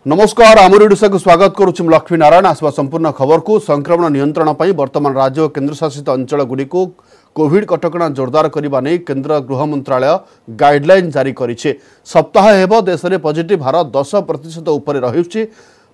नमस्कार आमर ओडिशा को स्वागत करुच्ची लक्ष्मी नारायण आसवा संपूर्ण खबर को संक्रमण नियंत्रण पर वर्तमान राज्य और केन्द्रशासित अंचल गुड़ी को कोविड कटकणा जोरदार करने नहीं केन्द्र गृह मंत्रालय गाइडलाइन जारी करिछे। सप्ताह हेब देश में पॉजिटिव हार 10% उपर रही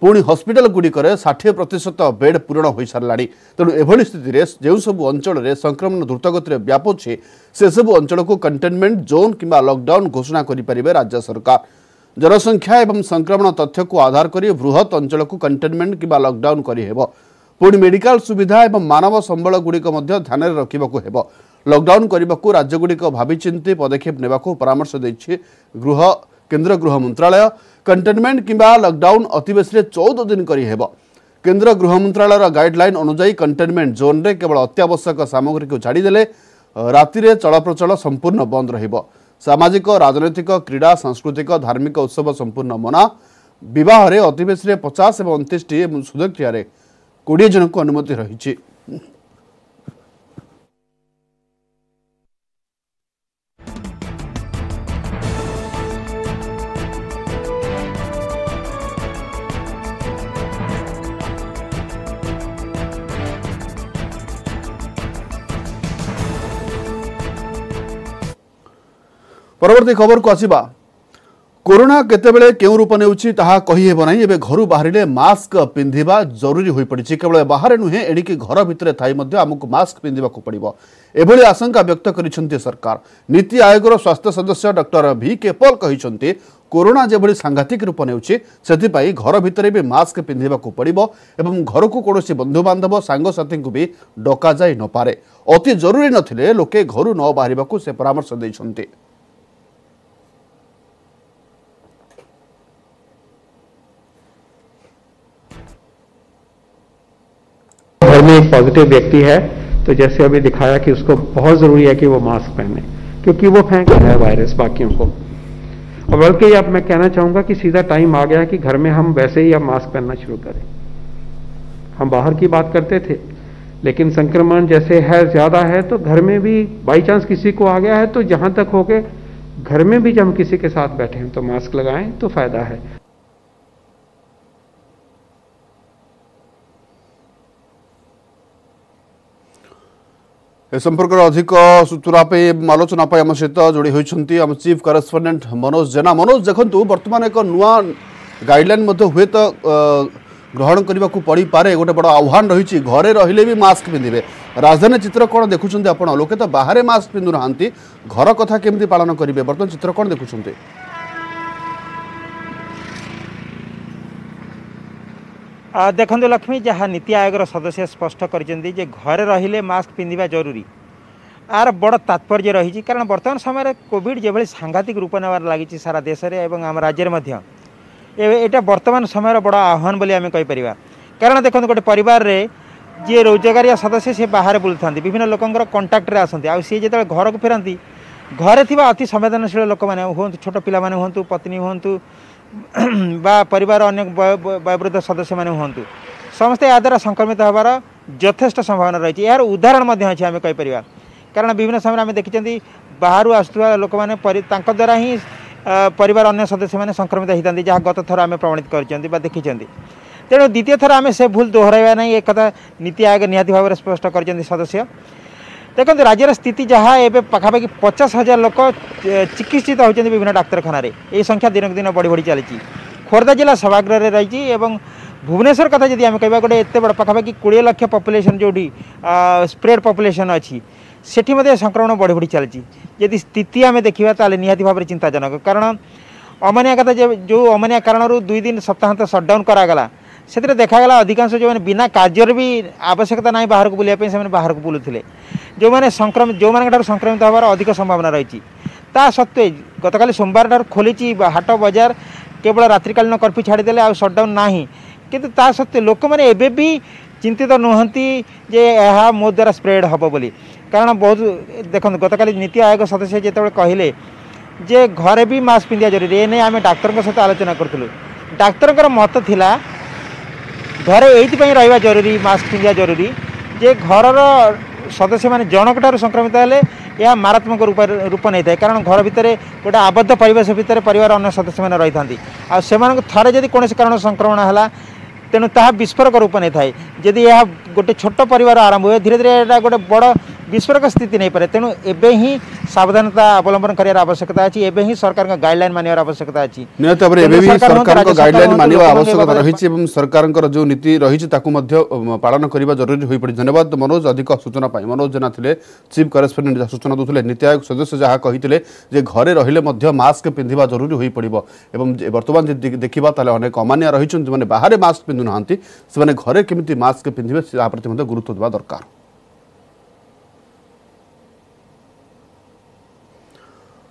पुणी हॉस्पिटल गुड़िकर 60% बेड पूरण हो सारा। तेणु एभली स्थिति में जो सब अंचल में संक्रमण द्रुतगति व्यापुची से सब अंचल को कंटेनमेंट जोन किंबा लॉकडाउन घोषणा करें राज्य सरकार। जनसंख्या एवं संक्रमण तथ्य को आधार कर बृहत अंचल को कंटेनमेंट किंबा लॉकडाउन करिहेब। पुणी मेडिकल सुविधा एवं मानव संबल गुड़िक ध्यान रखा हेब। लॉकडाउन करने को राज्यगुड़िक भाविचिंती पदक्षेप नेबा को परामर्श देछि केन्द्र गृह मंत्रालय। कंटेनमेंट किंबा लॉकडाउन अति बेसी 14 दिन करिहेब। केन्द्र गृह मंत्रालय गाइडलाइन अनुसार कंटेनमेंट जोन रे केवल अत्यावश्यक सामग्री को छाड़देले राति चलप्रचल संपूर्ण बंद रहिबो। सामाजिक राजनैतिक क्रीड़ा सांस्कृतिक धार्मिक उत्सव संपूर्ण मना। विवाह रे अति बेसी 50 और 29 सुदक्रिया 20 जन को अनुमति रही। परवर्ती खबर को आसिबा। कोरोना केतेबेले केउ रूप नेउछि ताहा कहि हेबो नाही। एबे घरु बाहरिले मास्क पिंधिबा जरूरी होई पड़िछि। केवल बाहर नुहे एडिकी घर भितरे थाई मध्ये हमकु मास्क पिंधिबा को पड़िबो। एभली आशंका व्यक्त करिसंती सरकार। नीति आयोगर स्वास्थ्य सदस्य डॉक्टर वी के पॉल कहिसंती कोरोना जेभली सांघातिक रूप नेउछि सेथिपाई घर भितरे भी मास्क पिंधिबा को पड़िबो एवं घर को कोनोसी बंधु बांधव सांग साथी को भी डका जाई न पारे। अति जरूरी नथिले लोके घरु न बाहरिबा को से परामर्श दैछंती। घर में एक पॉजिटिव व्यक्ति है तो जैसे अभी दिखाया कि उसको बहुत जरूरी है कि वो मास्क पहने, क्योंकि वो फेंक रहा है वायरस बाकियों को। और बल्कि अब मैं कहना चाहूंगा कि सीधा टाइम आ गया कि घर में हम वैसे ही अब मास्क पहनना शुरू करें। हम बाहर की बात करते थे लेकिन संक्रमण जैसे है ज्यादा है तो घर में भी बाई चांस किसी को आ गया है तो जहां तक हो गए घर में भी जब हम किसी के साथ बैठे हैं तो मास्क लगाएं तो फायदा है। ए संपर्क अधिक सूचना आलोचना आम सहित जोड़ी होती आम चीफ करेस्पोंडेंट मनोज जेना। मनोज देखु बर्तमान एक नुआ गाइडलाइन हुए तो ग्रहण करने को पड़ पारे। गोटे बड़ आह्वान रही घरे रहिले भी मास्क पिंधे। राजधानी चित्र कौन देखुं आप लोके तो बाहर मास्क पिंधु ना घर कथा केमती पालन करेंगे बर्तमान चित्र कौन देखुं? देखो लक्ष्मी जहाँ नीति आयोग सदस्य स्पष्ट कर घरे रहिले मास्क पिंधिबा जरूरी आर बड़ तात्पर्य रही। कारण बर्तमान समय कोविड जो सांघातिक रूप नेबार लगी सारा देश में और आम राज्य में यहाँ बर्तमान समय बड़ आह्वान बोली आम कहीपर। कारण देखो गोटे परिवार रे जी रोजगारिया सदस्य से बाहर बुलू था विभिन्न लोकंर कंटाक्ट आसती सी जो घर को फेरती घरे थी अति संवेदनशील लोक मैंने हूँ छोट पिला हूँ पत्नी हूँ बा परिवार अन्य वयोवृद्ध सदस्य मैंने हूँ समस्ते या द्वारा संक्रमित होबार यथेष्ट संभावना रही। यार उदाहरण अच्छे आम कहीपर। कारण विभिन्न समय आम देखी बाहर आसुवा लोक मैंने द्वारा ही परिवार अन्य सदस्य मैंने संक्रमित होती जहाँ गत थर आम प्रमाणित कर देखी। तेणु द्वितीय थर आम से भूल दोहराइबा नहीं एक कथा नीति आयोग निहाती भाव स्पष्ट कर सदस्य। देखो राज्यर स्थिति जहाँ एवं पाखापाखि 50,000 लोक चिकित्सित होती विभिन्न डाक्तखाना ये संख्या दिन दिन बढ़ी बढ़ी चली। खोर्धा जिला सभागृह रही भुवनेश्वर कथा जब आम कह गोटे एत बड़ पाखापाखि 20 लाख पॉपुलेशन जो स्प्रेड पॉपुलेशन अच्छी सेठी संक्रमण बढ़ी बढ़ी चली। यदि स्थिति आम देखा निहाती भाव चिंताजनक। कारण अमानिया कथा जो अमानिया कारण 2 दिन सप्ताहांत सटडाउन करागला से देखागला अधिकांश जो बिना कार्य भी आवश्यकता ना बाहर को बुलाया से बाहर को बुलूले जो मैंने संक्रमित जो मान संक्रमित होवार अधिक संभावना रही। ता सत्वे गतकाली सोमवार ठार खोली हाट बजार केवल रात्रिकालीन कर्फ्यू छाड़देले आ सटडाउन ना किंतु ता सत्वे लोक मैंने एवं भी चिंतित नुहति जे यह मो द्वारा स्प्रेड हम बोली। कारण बहुत देखो गतकाली नीति आयोग सदस्य जो कहले जे घरे भी मास्क पिंधा जरूरी ए नहीं आम डाक्तर सहित आलोचना करूँ। डाक्तर मत थिला घरे ये रहा जरूरी मास्क पिंधा जरूरी जे घर सदस्य मैंने जनक ठार संक्रमित हेले यह मारात्मक रूप नहीं था कारण घर भितर गोटे आबद्ध परिवेश भितर परिवार अन्य सदस्य मैंने रही था आने थे जदि कौन कारण संक्रमण है तेणु ता विस्फोरक रूप नहीं थाए जदि यह गोटे छोट परिवार आरंभ हुए धीरे धीरे यहाँ गोटे बड़ विस्फोरक स्थिति नहीं पारे तेणु एबे ही सावधानता अवलंबन कर आवश्यकता अच्छी एबे ही सरकार का गाइडलाइन मानिबार आवश्यकता अच्छी निहत भाव में सरकार गाइडलाइन मानिबा आवश्यकता रही सरकार जो नीति रही पालन करने जरूरी हो पड़ी। धन्यवाद मनोज अधिक सूचना पाई। मनोज जेना थे चीफ करेस्पोंडेंट सूचना दूसरे नीति आयोग सदस्य जहाँ कही घरे रहिले मास्क पिंधा जरूरी हो पड़ो एवं बर्तमान देखा अनेक अमानिया रही जो बाहर मास्क पिंधु ना से घरे केमी मास्क पिंधे प्रति गुरुत्व देवा दरकार।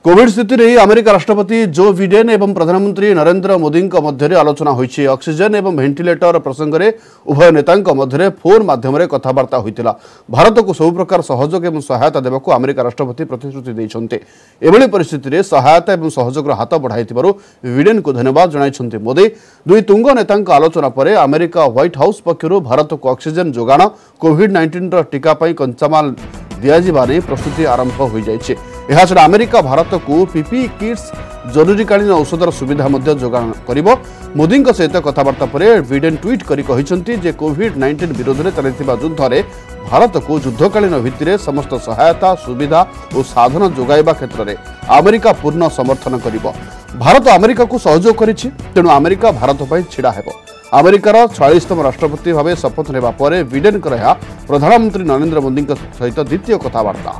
कोविड स्थिति रे अमेरिका राष्ट्रपति जो बिडेन एवं प्रधानमंत्री नरेंद्र मोदी मध्य आलोचना होइछि। ऑक्सीजन एवं वेंटिलेटर प्रसंग में उभय नेता मध्य फोन माध्यम कथबार्ता होइतिला। भारत को सब प्रकार सहयोग एवं सहायता देवाक अमेरिका राष्ट्रपति प्रतिश्रुति दैछन्ते। एभली परिस्थिति रे सहायता एवं सहयोग हाथ बढ़ाइथिबारु बिडेन को धन्यवाद जणाइछन्ते मोदी। दुई तुंग नेता आलोचना पर अमेरिका व्हाइट हाउस पक्षरु भारत को ऑक्सीजन जोगाण कोविड-19 टीका पई कंचामाल दियाजिबा नै प्रस्तुति आरंभ हो जाइछे। यह छड़ा अमेरिका भारत को पीपीई किट्स जरूरीकालीन औषधर सुविधा जोगान करिबो। मोदी सहित कथबार्ता पर बिडेन ट्वीट करी कहिसंती जे कोविड-19 विरोध में चलता युद्ध में भारत को युद्धकालीन भित्तिरे समस्त सहायता सुविधा और साधन जोगाइबा क्षेत्र में अमेरिका पूर्ण समर्थन करिबो। भारत अमेरिका को सहयोग करिछि तेणु अमेरिका भारत पई छिड़ा हेबो। अमेरिकार 46तम राष्ट्रपति भाव शपथ नेबा परे बिडेन प्रधानमंत्री नरेंद्र मोदी सहित द्वितीय कथबार्ता।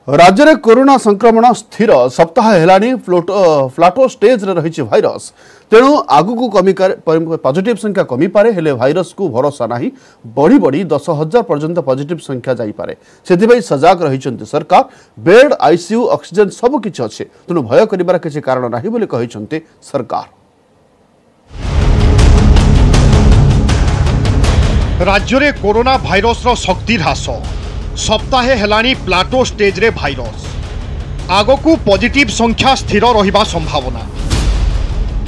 राज्य में कोरोना संक्रमण स्थिर सप्ताह हेलानी फ्लाटो स्टेज रे रही भाइरस तेणु आगु पॉजिटिव संख्या कमी पारे हेले भाइरस को भरोसा नहीं बढ़ी बढ़ी 10,000 पर्यंत पॉजिटिव संख्या जाई पारे से सजाग रही सरकार। बेड आईसीयू ऑक्सीजन सब किछि अच्छे तेणु भय करिबार किछि कारण नहीं बोली कहिसंते सरकार। राज्य में कोरोना भाइरस रो शक्ति ह्रास सप्ताहे हेलानी प्लाटो स्टेज रे भाइरस आगकू पॉजिटिव संख्या स्थिर रहिबा संभावना।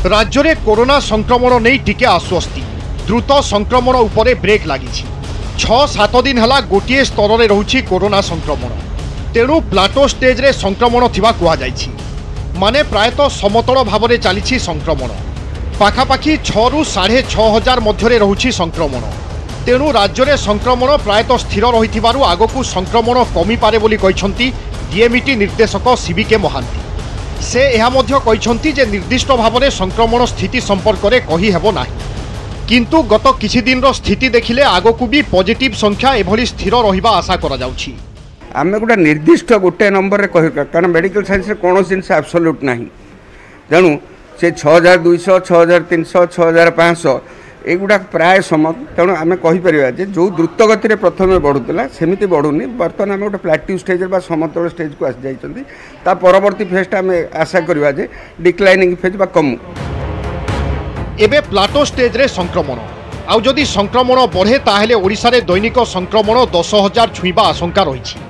राज्य में कोरोना संक्रमण नहीं टिके आश्वस्ति द्रुत संक्रमण उपरे ब्रेक लगी 6-7 दिन हला गोटे स्तर में रहुछि कोरोना संक्रमण तेणु प्लाटो स्टेज रे संक्रमण थिबा कुहा जाइछि माने प्रायतः समतल भाव में चली संक्रमण पाखापाखि 6 ରୁ 6,500 मध्य रहुछि संक्रमण तेणु राज्य में संक्रमण प्रायतः स्थिर रही आगकू संक्रमण कमी पारे बोली कहिसंती डीएमईटी निर्देशक सीबीके महांती। से यह मध्य कहिसंती जे निर्दिष्ट भाव में संक्रमण स्थिति संपर्क में कही हेबो नाही किंतु गत किछि दिन रो स्थिति देखिले आगकू भी पॉजिटिव संख्या एभली स्थिर रहिबा आशा करा जाउछि। आमे गोटे निर्दिष्ट गोटे नंबर रे कहि कारण मेडिकल साइंस रे कोनोस जिनस एब्सोल्यूट नाही तेणु से 6,200 6,300 6,500 एगुड़ा प्राय सम तेणु आम कहीपर जो द्रुत गति में प्रथम बढ़ुला सेमती बढ़ुनी बर्तमान आम गोटे प्लाट्यू स्टेज बा समतल स्टेज को आसी जाइछन्ती परवर्ती फेजटा आम आशा करवा जे डिक्लाइनिंग फेज बा कमु। एबे प्लाटो स्टेज रे संक्रमण आउ जदि संक्रमण बढ़े ताहेले ओडिशा रे दैनिक संक्रमण 10,000 छुईबा आशंका रही।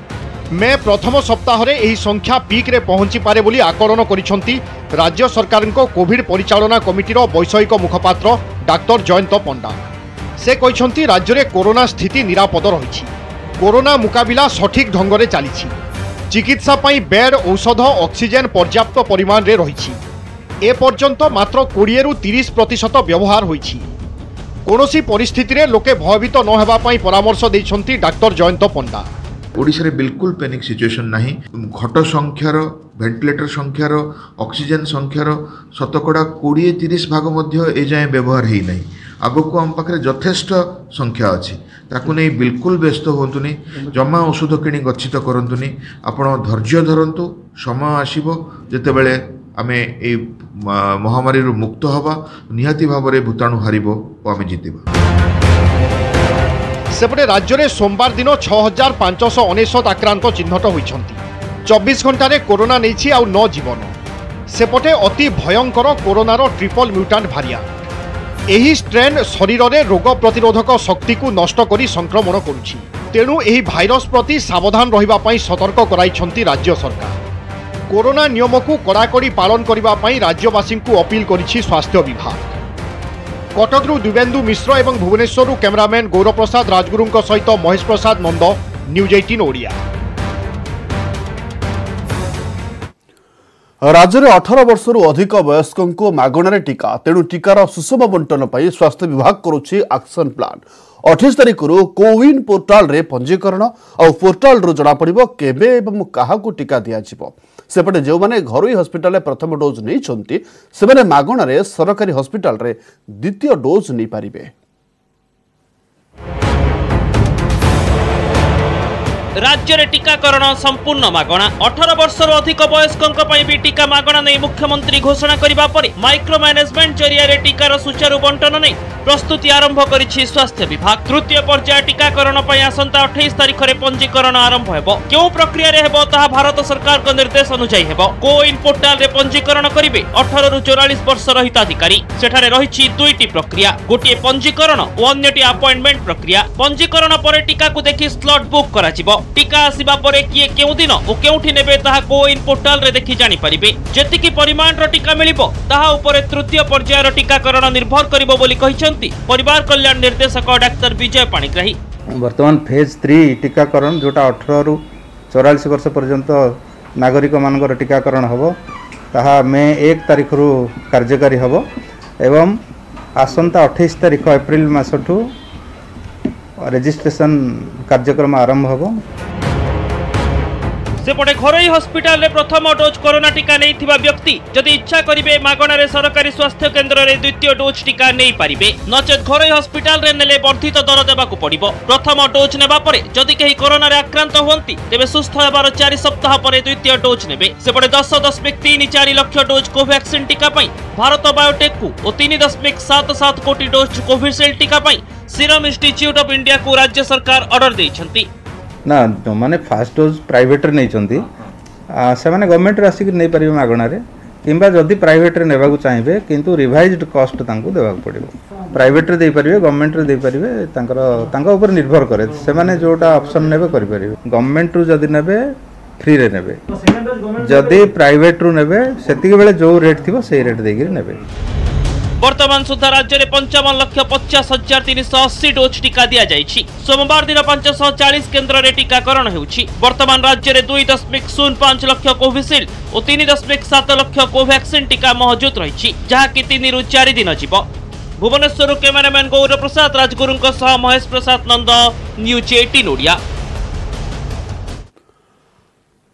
मे प्रथम सप्ताह रे एही संख्या पीक रे पहुंची पारे बोली आकलन करिसंती राज्य सरकार को कोविड परिचालना कमिटीर वैषयिक मुखपात्र डाक्टर जयंत पंडा। से कहिसंती राज्य रे कोरोना स्थिति निरापद रही कोरोना मुकाबिला सठिक ढंग रे चली चिकित्सा पई बेड औषध ऑक्सीजन पर्याप्त परिमाण रे रही ए पर्यंत मात्र 20 ରୁ 30% व्यवहार होईछि कोनोसी परिस्थिति रे लोके भयभीत न हेबा पई परामर्श दैछंती डाक्टर जयंत पंडा। ओडिशा रे बिल्कुल पैनिक सिचुएशन नहीं घट संख्यार वेंटिलेटर संख्यार ऑक्सीजन संख्यार शतकड़ा 20-30 भाग मध्य ए जाए व्यवहार ही नहीं आगको आम पाखे यथेष्ट संख्या अच्छी ताकू नहीं बिल्कुल व्यस्त होतुनी जमा औषध किणी गच्छित करतुनी आपण धैर्य धरतु समय आसीबो जेतेबेले आमे ए महामारी रु मुक्त हवा निहाती भाव में भूताणु हारिबो और आमे जीतिबा। सेपटे राज्य में सोमवार दिन 6,599 आक्रांत चिन्हट होइछंती 24 घंटा रे कोरोना नहीं आउ 9 जीवन। सेपटे अति भयंकर कोरोनार ट्रिपल म्यूटांट भारिएंट एही स्ट्रेन शरीर में रोग प्रतिरोधक शक्ति को नष्ट करी संक्रमण करुछि तेणु एही भाइरस प्रति सावधान रहिबा पई सतर्क कराइछंती राज्य सरकार। कोरोना नियम को कड़ाकड़ी पालन करने राज्यवासी को अपील करिछि स्वास्थ्य विभाग। कटकरू दिव्येन्दु मिश्र और भुवनेश्वर कैमरामैन गौरव प्रसाद राजगुरु सहित महेश प्रसाद नंद, न्यूज 18 ओडिया। राज्य में 18 वर्षर अधिक वयस्कों को मागणार टीका, तेणु टीकार सुषम बंटन पर स्वास्थ्य विभाग करुच्ची एक्शन प्लान। 28 तारिख कोविन पोर्टाल रे पंजीकरण और पोर्टाल रु जना पड़िबो केबे एवं काहाकू टीका दिया जिवो। सेपटे जो माने घरोई हॉस्पिटल प्रथम डोज नहीं छंती सेमाने मागणार सरकारी हॉस्पिटल रे द्वितीय डोज नहीं पारिबे। राज्य में टीकाकरण संपूर्ण मागणा। 18 वर्षर अधिक वयस्कों भी टीका मागणा नहीं मुख्यमंत्री घोषणा करने पर माइक्रो मैनेजमेंट जरिया टीकार सुचारू बंटन नहीं प्रस्तुति आरंभ करिछि स्वास्थ्य विभाग। तृतीय पर्याय टीकाकरण आसंता 28 तारिख में पंजीकरण आरंभ हेबो। क्यों प्रक्रिया रे हेबो ताहा भारत सरकार को निर्देश अनुसार हेबो। कोविन पोर्टाल रे पंजीकरण करिवे 18 रु 44 वर्षर हिताधिकारी। सेठारे रहिछि दुईटी प्रक्रिया, गोटे पंजीकरण और अन्यटी अपॉइंटमेंट प्रक्रिया। पंजीकरण पर टीका को देखि स्लॉट बुक करा जिवो। टीका आसीबा परे किए केउ दिन ओ केउठी नेबे ताहा कोविन पोर्टाल रे देखि जानि परिबे। जेतिकी परिमाण रो टीका मिलिबो ताहा उपरे तृतीय पर्याय रो टीकाकरण निर्भर करिवो बोली कहिसंती परिवार कल्याण निर्देशक डाक्टर विजय पाणिग्राही। वर्तमान फेज 3 टीकाकरण जोटा 18 रु 44 वर्ष पर्यंत नागरिक मानकर टीकाकरण हबो ताहा मे 1 तारिख रु कार्यकारी हबो एवं आसंता 28 तारिख एप्रिल मासठू रजिस्ट्रेशन कार्यक्रम आरंभ हबो। सेपटे घरोई हॉस्पिटल रे प्रथम डोज कोरोना टीका नहीं थिबा व्यक्ति जदि इच्छा करिवे मागणार सरकारी स्वास्थ्य केन्द्र रे द्वितीय डोज टीका नहीं पारिबे। नचेत घरोई हॉस्पिटल रे नेले वर्धित दर देबाकू पड़िबो। प्रथम डोज नेबा परे जदि केही कोरोना रे आक्रांत होंती तेबे सुस्थ हेबार 4 सप्ताह परे द्वितीय डोज नेबे। सेपटे 10.34 लाख डोज कोवैक्सीन टीका पई भारत बायोटेक को और 3.77 कोटी डोज कोविशील्ड टीका पई सीरम इंस्टीट्यूट ऑफ इंडिया को राज्य सरकार ऑर्डर देइछंती। ना जो माने फास्ट डोज प्राइवेट रे नहीं चंती से माने गवर्नमेंट रे आसिक नहीं परिबे मागणा रे किंबा जदि प्राइवेट रे नेबा को चाहिबे किंतु रिवाइज्ड कॉस्ट तांको देबा पड़िबो। प्राइवेट रे दे परिबे गवर्नमेंट रे दे परिबे तांका ऊपर निर्भर करे से माने जोटा ऑप्शन नेबे करि परिबे। गवर्नमेंट रु जदि नेबे फ्री रे नेबे, जदि प्राइवेट रु नेबे सेतिके बेले जो रेट थिबो सेही रेट देगिर नेबे। वर्तमान सुधा राज्य में 55,50,380 डोज टीका दिया जाइछि। सोमवार दिन 540 केन्द्र रे टीकाकरण हेउछि। वर्तमान राज्य में 2.05 लाख कोविशील्ड और 3.7 लाख कोवैक्सीन टीका मौजूद रही जहाँकि 3 रु 4 दिन जीव। भुवनेश्वर कैमरामैन गौरव प्रसाद राजगुरु सह महेश प्रसाद नंद, न्यूज 18 ओडिया।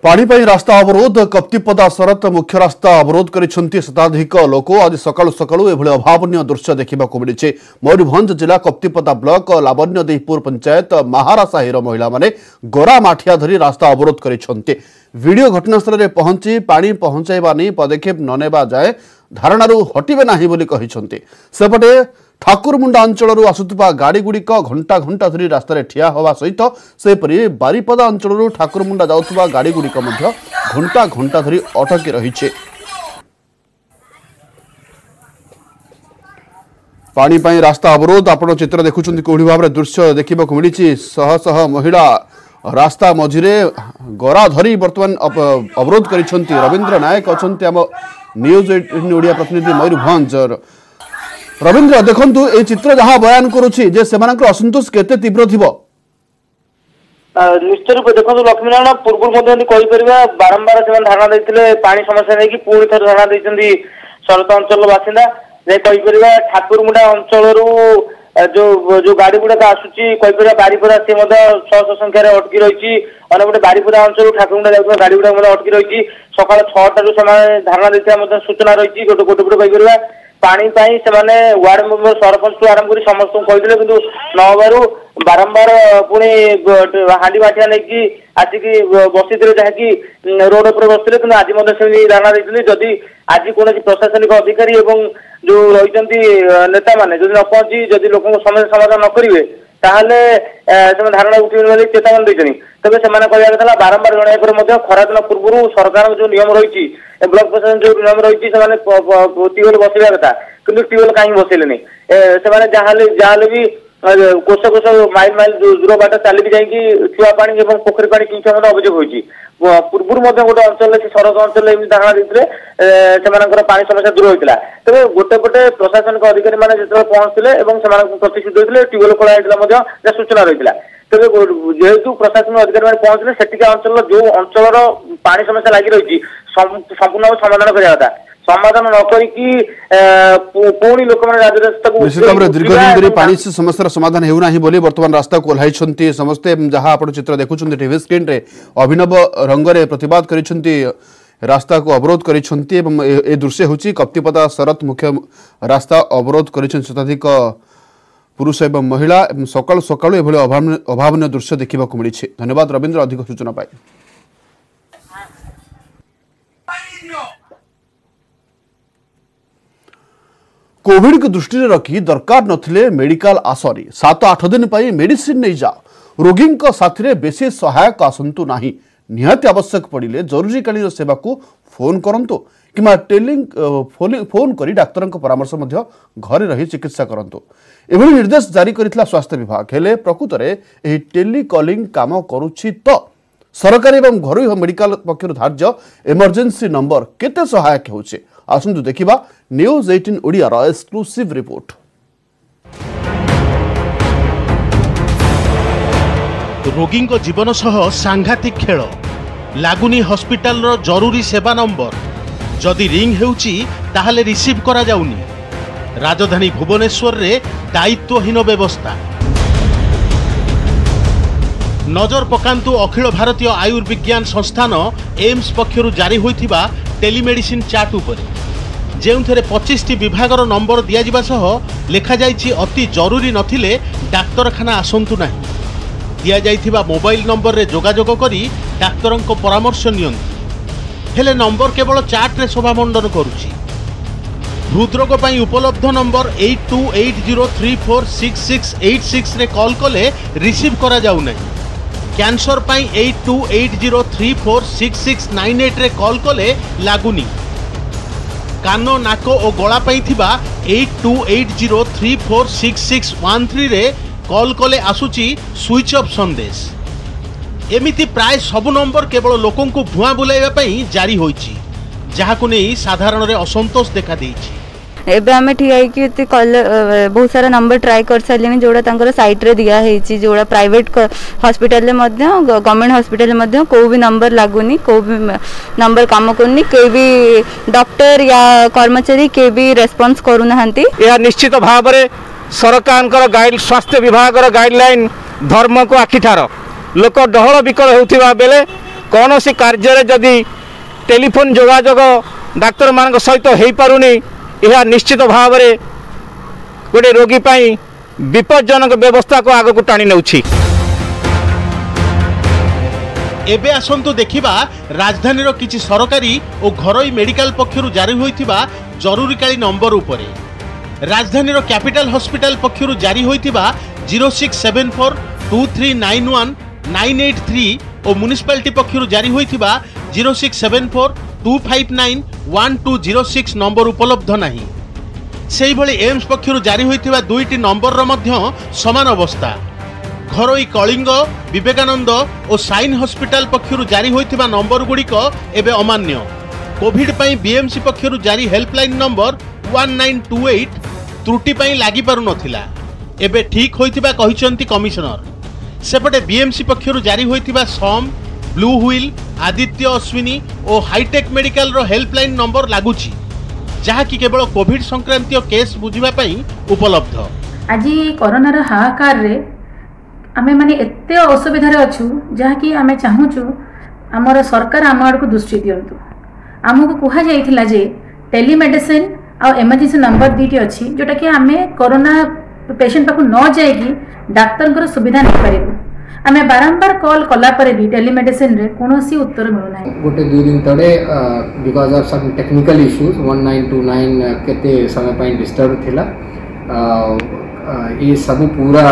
पानी पाई रास्ता अवरोध। कप्तिपदा शरत मुख्य रास्ता अवरोध करिसेंती शताधिक लोक। आज सकाळु सकाळु एभଳି अभावनीय दृश्य देखिबाकू मिलिছে। मयूरभंज जिला कप्तिपदा ब्लॉक लावण्यदेहीपुर पंचायत महारा साहिर महिला माने गोरा माठिया धरी रास्ता अवरोध करिसेंती। वीडियो घटनास्थल रे पहुंची पानी पहुंचाइबा नहीं पदक्षेप ननेबा जाए धारणारू हटिबे नाही बोली कहिसेंती। सेपटे ठाकुरमुंडा अंचल आसुवा गाड़ी गुड़िक घंटा घंटा धरी रास्तार ठिया हवा सहित सेपरी बारिपदा अंचल ठाकुरमुंडा जाउथुवा गाड़ी गुड़िक घंटा घंटा धरी अटकी रही। पानी पाई रास्ता अवरोध आपण चित्र देखुं कोड़ी भाव दृश्य देखा मिली। शह शह महिला रास्ता मझिरे गरा धरी बर्तमान अवरोध कर। रवींद्र नायक अच्छा आम न्यूज 18 ओडिया प्रतिनिधि मयूरभंज। रवींद्र देखु ये चित्र जहाँ बयान करुच्ची असंतोष केते तीव्र थी निश्चित रूप देखो लक्ष्मीनारायण पूर्व बारंबार से धारणा देते पानी समस्या नहीं पुणी थे धारणा देते शरत अंचल बासिंदा ठाकुरमुंडा अंचल जो जो गाड़ी गुड़ाक आसूची बारिपदा सी शह संख्यार अटकी रही। अंपटे बारिपदा अंचल ठाकुरमुंडा जाऊँ गाड़ी गुड़ाक अटकी रही। सका 6टारू से धारणा देते सूचना रही। गोटे गोटे पानी से वार्ड मेंबर सरपंच ठू आरंभ कर समस्त कहते कि नबार बारंबार पुणी हांडी बाटिया नहीं आसिक बसी जहाँकि रोड पर बसते कि आज धारणा देते जदि आज कौन प्रशासनिक अधिकारी एवं जो रही नेता मैंने जदि न पहुंची जदि लोक समस्या समाधान न करेंगे ताहले धारणा उठे चेतावनी देते तेज से कहला बारंबार जन खरादिन पूर्व सरकार जो नियम रही ब्लॉक प्रशासन जो नियम रही ट्यूबवेल बसवा कथा कि ट्यूबवेल कहीं बसैले जहाँ भी कोष कोष माइल माइल दूर बाट चली जाइए छुआ पानी और पोखरी पानी किंचा अभियोग होती पूर्व गोटे अंचल सरहद अंचल धारणा देते से पानी समस्या दूर होता तेज गोटे पटे प्रशासनिक अधिकारी मैंने जो पहुंचते प्रतिश्रुति होते ट्यूबवेल खोला सूचना रही है तेज जेहेतु प्रशासन अधिकारी मैंने पहुंचले सेठिका अंचल जो अंचल पानी समस्या लगी रही संपूर्ण समाधान करा था समाधान न करी पुणी लोक निश्चित भाव दीर्घ दिन धरी पानी से समस्या समाधान होना बोली बर्तमान रास्ता को ओह्लाई समस्ते जहाँ आप चित्र देखुं टीवी स्क्रीन रे अभिनव रंग में प्रतिवाद करिसेंती रास्ता को अवरोध करिसेंती ए दृश्य होची कप्तिपदा शरत मुख्य रास्ता अवरोध करिसेंती शताधिक पुरुष एवं महिला सकाळु सकाळु एभली अभावनीय दृश्य देखा मिली। धन्यवाद रवींद्र अधिक सूचना पाई। कोविड को दृष्टि रखी दरकार नथिले मेडिकल आसरी 7-8 दिन पर मेडिसिन नहीं जाओ रोगी साथी बेसी सहायक आसतु ना निहाती आवश्यक पड़े जरूरीकालीन सेवा को फोन करंतु कि टेलिंग फोन करी डाक्तर परामर्श घरे रही चिकित्सा करंतु एभली निर्देश जारी करथिला स्वास्थ्य विभाग हेले प्रकृत में टेलीकॉलिंग काम करुछि तो सरकारी एवं घरोई मेडिकल पक्षर धार्य इमरजेंसी नंबर केते सहायक होउछि आसंतु देखिबा न्यूज 18 ओडिया रा एक्सक्लूसिव रिपोर्ट। रोगी जीवन सह सांघातिक खेल लागुनी हॉस्पिटल रो जरूरी सेवा नंबर जदि रिंग हेउची ताहले रिसीव करा जाउनी राजधानी भुवनेश्वर रे दायित्वहीन व्यवस्था नजर पकांतु अखिल भारतीय आयुर्विज्ञान संस्थान एम्स पक्षरु जारी होइथिबा टेलीमेडिसिन चार्ट उपरे जेउथरे 25टी विभागर नंबर दिया जिबा सह लेखा जाइछि अति जरूरी नथिले डाक्तरखाना आसंतु नाही दिया जाइथिबा मोबाइल नंबर रे जोगाजोग करी डाक्तरंको परामर्श नियंतु हेले नंबर केवल चार्ट रे शोभा मंडन करूछि हृदरोग पई उपलब्ध नंबर 8280346686 रे कॉल कले रिसीव करा जाउ नाही कैंसर पाई 8280346698 रे कॉल कले लागुनी कान नाक और गला पाई थिबा 8280346613 रे कॉल कले आसुची स्विच ऑफ संदेश एमिति प्राय सब नंबर केवल लोकों को भुआ बुलाइबा पई जारी होईची जहाकु नै साधारण रे असंतोष देखा देईची एबे हमें ठीक है कि बहुत सारा नंबर ट्राई कर सारे जोड़ा साइट रे दिया है जोड़ा प्राइवेट हॉस्पिटल गवर्नमेंट हॉस्पिटल को भी नंबर लगुनि को भी नंबर काम करनी के भी डॉक्टर या कर्मचारी के भी रेस्पॉन्स करूना यह निश्चित भाव में सरकार गाइड स्वास्थ्य विभाग गाइडलाइन धर्म को आखिठार लोक डहल विकल होता बेले कौन सी कार्य जदि टेलीफोन जोगाजोग डाक्तर मान सहित हो पारुनी यह निश्चित भाव में गोटे रोगी पाई विपज्जनक व्यवस्था को आग को टाणी नउछि। एबे आसंतु देखिबा राजधानी रो किछि सरकारी और घरोई मेडिकल पक्षरु जारी होइथिबा जरूरीकाली नंबर उपरे राजधानी रो कैपिटल हॉस्पिटल पक्षरु जारी होइथिबा 0674239198 और म्युनिसिपालिटी पक्षरु जारी होइथिबा 067425912006 नंबर उपलब्ध नहीं सेही भली एम्स पक्षरु जारी होइथिबा दुईटी नंबर रो मध्य समान अवस्था घरोई कलिंग विवेकानंद और साइन हॉस्पिटल पक्षरु जारी होइथिबा नंबर गुड़िक एबे अमान्य कोविड पई बीएमसी पक्षरु जारी हेल्पलाइन नंबर 1928 त्रुटि पई लागि पारु नथिला एबे ठीक होइथिबा कहिसंती कमिश्नर सेपटे बीएमसी पक्षरु जारी होइथिबा सम ब्लू व्हील आदित्य अश्विनी और हाईटेक मेडिकल रो हेल्पलाइन नंबर लागुची जहा कि केवल कोविड संक्रांतीय केस बुझिबा पई उपलब्ध आज कोरोना रो हाहाकार रे आमे माने एते असुविधा रे अछु जहा कि आमे चाहूछु हमर सरकार आम आड़ को दृष्टि दियंतु आमको कुहा जाइथिला जे टेलीमेडिसिन और इमरजेंसी नंबर दीटी अच्छी जोटा कि आमे कोरोना पेशेंट पाखु न जाएगी डाक्तर सुविधा नहीं पारिबु आमे बारंबार कॉल कला परे भी टेलीमेडिसिन रे कोनोसी उत्तर मिलु नाही गोटे 2 दिन तळे because of some technical issues 1929 केते समय पई डिस्टर्ब थिला ये सब पूरा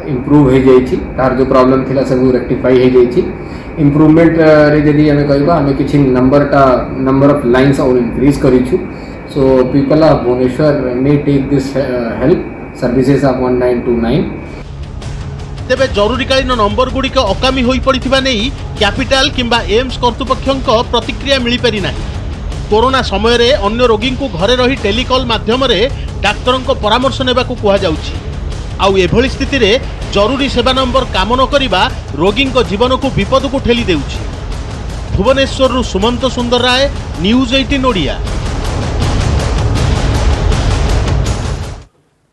इंप्रूव हो जाइछि तार जो प्रॉब्लम थिला सब रेक्टिफाई हो जाइछि इंप्रूवमेंट रे जदी हमें कहबा हमें किछि नंबर ऑफ लाइंस और इंक्रीज करिछु so people of Bhubaneswar may take this help services of 1929. तेबे जरूरीकालीन नंबर गुड़िक अकामी होई पड़िथिबा नहीं कैपिटाल किंबा एम्स कर्तृपक्षक प्रतिक्रिया मिल पारि नाही। कोरोना समय रे अन्य रोगी को घरे रही टेलीकॉल माध्यम रे डाक्तरों को परामर्श नेबा को कुहा जाउछि। आउ एभली स्थिति रे जरूरी सेवा नंबर काम न करिबा रोगी को जीवन को विपद को ठेली देउछि। भुवनेश्वर रु सुमंत सुंदर राय, न्यूज 18 ओडिया।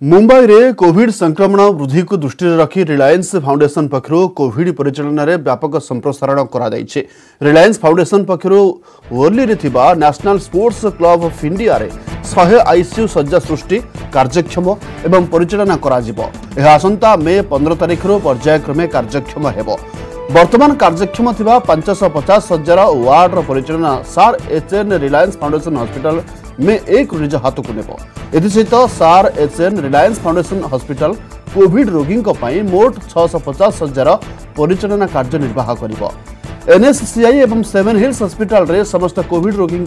मुंबई रे कोविड संक्रमण वृद्धि को दृष्टि रखी रिलायंस फाउंडेशन पक्षरु कोविड परिचालन रे व्यापक संप्रसारण करा जायछि। रिलायंस फाउंडेशन पक्षरु वर्ली रे थिबा national sports club of India रे 100 आईसीयू सज्जा सृष्टि कार्यक्षम एवं परिचालन करा जिवो। एहा आसंता मे 15 तारिख रो पर्यायक्रमे कार्यक्षम हेबो। वर्तमान कार्यक्षम थिबा 550 सज्जार वार्ड रो परिचालन सार एचएन रिलायंस फाउंडेशन हॉस्पिटल में एक निज हाथ को नेब। एसहित sir HN Reliance Foundation Hospital covid रोगी मोट 650 सज्जार परिचालन कार्य निर्वाह करिवो। एनएससीआई एवं 7 हिल्स हॉस्पिटल रे समस्त कोविड रोगी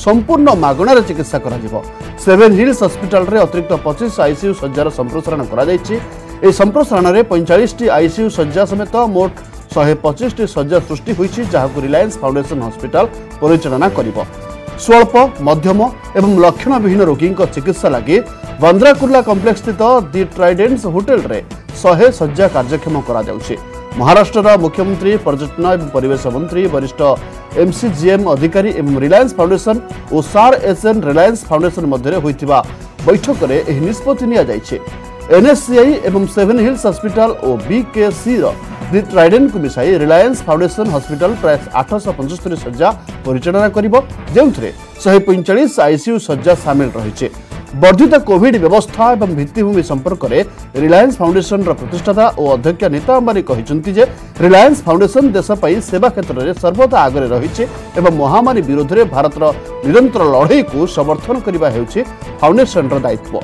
संपूर्ण मागणार चिकित्सा करा जिवो। 7 हिल्स हॉस्पिटल रे अतिरिक्त 25 आईसीयू सज्जार संप्रसारण करा जायछि। ए संप्रसारण रे 45 आईसीयू सज्जा समेत मोट 125 सज्जा सृष्टि होईछि, जहाकु रिलायंस फाउंडेशन हॉस्पिटल परिचालन करिवो। स्वल्प मध्यम एवं लक्षण विहीन रोगी चिकित्सा लगी बांद्रा कुर्ला कॉम्प्लेक्स स्थित दि ट्राइडेंट्स होटेल रे 100 सज्जा कार्यक्षम करा जाउछि। महाराष्ट्र मुख्यमंत्री पर्यटन एवं परिवेश मंत्री वरिष्ठ एमसीजीएम अधिकारी एवं रिलायंस फाउंडेशन और सार एसएन रिलायंस फाउंडेशन मध्य होइतिबा बैठक रे एही निष्पत्ति निया जाइछि। एनएससीआई एवं 7 हिल्स हॉस्पिटल और बीकेसी दि ट्राइडेंट को मिसाई रिलायंस फाउंडेशन हॉस्पिटल प्राय 875 सज्जा परिचालन करिवो, जेउथरे 145 आईसीयू सज्जा शामिल रहिছে। वर्धित कोविड व्यवस्था एवं भित्तिभूमि संपर्क में रिलायंस फाउंडेशन प्रतिष्ठाता और अध्यक्ष नीता अंबानी कहते जे रिलायंस फाउंडेशन देश पर सेवा क्षेत्र में सर्वदा आगे रही एवं महामारी विरोध में भारत निरंतर लड़ई को समर्थन करने हेउछि फाउंडेशन दायित्व।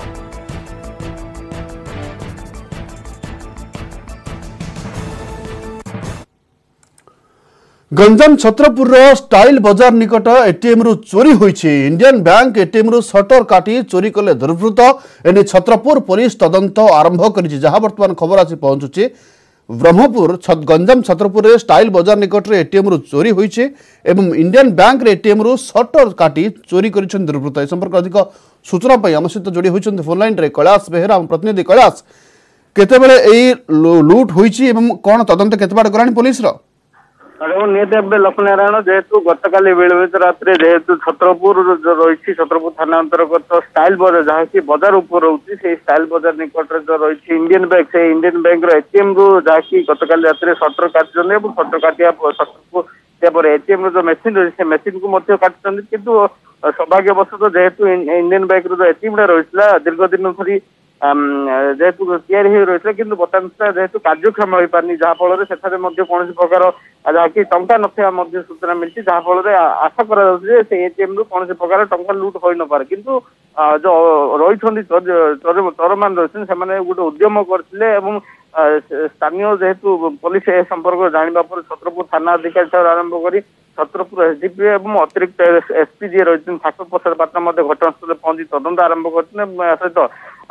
गंजाम छत्रपुर स्टाइल बाजार निकट एटीएम रु चोरी होईछि। इंडियन बैंक एटीएम रु शटर काटी चोरी कले दुर्वृत्त। एने छत्रपुर पुलिस तदंत आरंभ करिछि। जहां वर्तमान खबर आसी पहुंचुछि ब्रह्मपुर गंजाम छत्रपुर स्टाइल बाजार निकट रे एटीएम रु चोरी होईछि एवं इंडियन बैंक रे एटीएम रु शटर काटी चोरी करिछन दुर्वृत्त। ए संपर्क अधिक सूचना पई हम सहित जोड़ी होइछन फोन लाइन रे कैलाश बेहरा हम प्रतिनिधि। कैलाश, केतेबेले एई लूट होईछि एवं कोन तदंत केतेबाड गराणी पुलिस रो? निहत लक्ष्मीनारायण जेहेतु गतकाली विलंबित रात्रि जेहेतु छत्रपुर रही छत्रपुर थाना अंतर्गत स्टाइल बाजार जहाँकि बाजार उपर रोचे से स्टाइल बाजार निकट जो रही इंडियन बैंक से इंडियन बैंक एटीएम रु जहाँकि गतकाली रात्रि सटर काटुच्च सटर काटिया एटीएम जो मेसीन रही है मेसीन को काटुच्च किंतु सौभाग्यवशत जेहेतु इंडियन बैंक जो एटीएम रही दीर्घ दिन धरी जेहेतु तैयारी हो रही है बर्तमान जेहेतु कार्यक्षम हो पारनी जहाँफल से कौन प्रकार जहाँकि टंका ना सूचना मिली जहाँफल आशा कर एटीएम रु कौन प्रकार टंका लुट हो न पारे किंतु जो रही चोर मान रही से गोटे उद्यम करते स्थानीय जेहेतु पुलिस ए संपर्क जाना छत्रपुर थाना अधिकारी आरंभ कर छत्रपुर एसडीपी एवं अतिरिक्त एसपी जी रही ठाकुर प्रसाद पाटना घटनास्थल पहुंची तदंत आरंभ करते सहित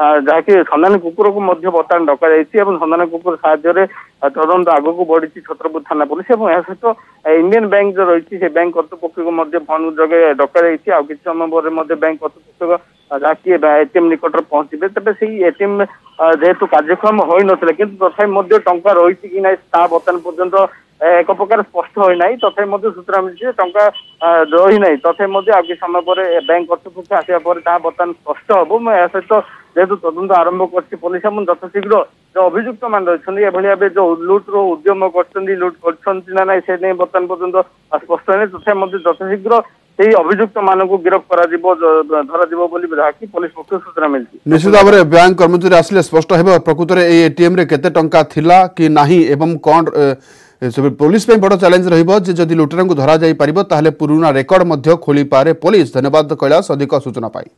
जहाँकि सन्धानी कुकुर को बर्तमान डक सन्धानी कुकुर साहाय्य तदंत आग को बढ़ी छत्रपुर थाना पुलिस और सहित इंडियन बैंक जो रही है बैंक कर्तृपक्ष को फोन जगह डक कि समय पर बैंक कर्तृपक्ष जहाँकि एटीएम निकट पहुंचे तेज से एटीएम जेहेतु कार्यक्षम हो नाला कि तथा टंका रही कि ना बर्तमान पर्यंत एक प्रकार स्पष्ट होना तथा सूचना मिली टंका रही ना तथा आगे समय पर बैंक कर्तृपक्ष आसा बर्तमान स्पष्ट हम सहित जेहेतु तदंत आरंभ कर पुलिस यथाशीघ्र जो अभियुक्त मान रही जो लुट रो उद्यम कर लुट कर ना से नहीं बर्तमान पर्यंत स्पष्ट है तथा यथाशीघ्र से अभियुक्त मान को गिरफ्त धर पुलिस पक्ष सूचना मिली। निश्चित भाव में बैंक कर्मचारी आसिले स्पष्ट है प्रकृत में एटीएम रे केते टंका थिला कि नाही एवं कौन पुलिस पे बड़ चैलेंज रहिबो जे जदि लुटेरा को धरा जाई परिबो ताहले पुराना रेकर्ड मध्य खोली पारे पुलिस। धन्यवाद कैलाश अधिक सूचना पाई।